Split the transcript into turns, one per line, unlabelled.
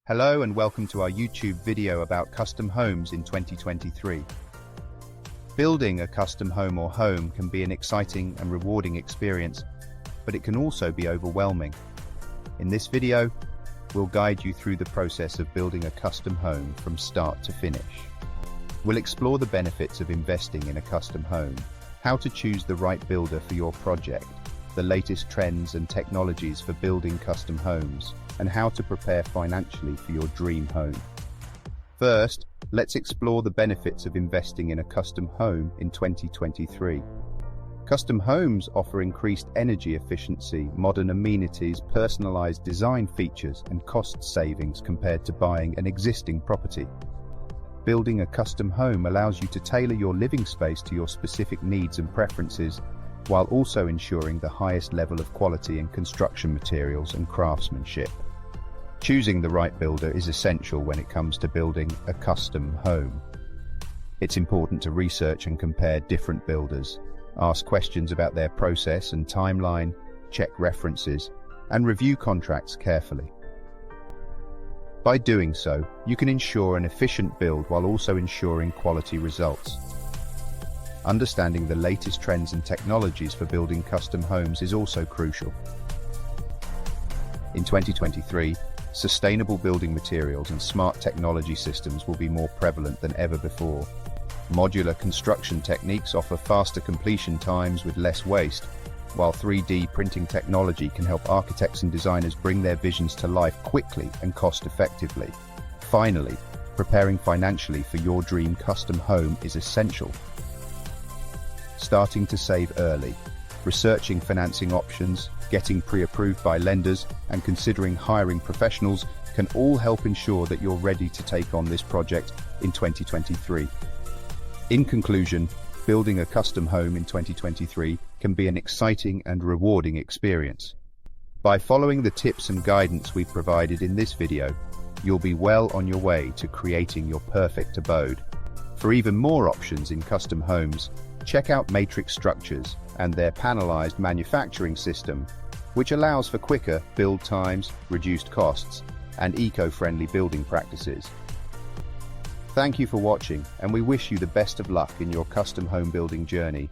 Hello and welcome to our YouTube video about custom homes in 2023. Building a custom home or home can be an exciting and rewarding experience, but it can also be overwhelming. In this video, we'll guide you through the process of building a custom home from start to finish. We'll explore the benefits of investing in a custom home, how to choose the right builder for your project, the latest trends and technologies for building custom homes, and how to prepare financially for your dream home. First, let's explore the benefits of investing in a custom home in 2023. Custom homes offer increased energy efficiency, modern amenities, personalized design features, and cost savings compared to buying an existing property. Building a custom home allows you to tailor your living space to your specific needs and preferences, while also ensuring the highest level of quality in construction materials and craftsmanship. Choosing the right builder is essential when it comes to building a custom home. It's important to research and compare different builders, ask questions about their process and timeline, check references, and review contracts carefully. By doing so, you can ensure an efficient build while also ensuring quality results. Understanding the latest trends and technologies for building custom homes is also crucial. In 2023, sustainable building materials and smart technology systems will be more prevalent than ever before. Modular construction techniques offer faster completion times with less waste, while 3D printing technology can help architects and designers bring their visions to life quickly and cost-effectively. Finally, preparing financially for your dream custom home is essential. Starting to save early, researching financing options, getting pre-approved by lenders, and considering hiring professionals can all help ensure that you're ready to take on this project in 2023. In conclusion, building a custom home in 2023 can be an exciting and rewarding experience. By following the tips and guidance we've provided in this video, you'll be well on your way to creating your perfect abode. For even more options in custom homes, check out Matrix Structures and their Panelized manufacturing system, which allows for quicker build times, reduced costs, and eco-friendly building practices. Thank you for watching, and we wish you the best of luck in your custom home building journey.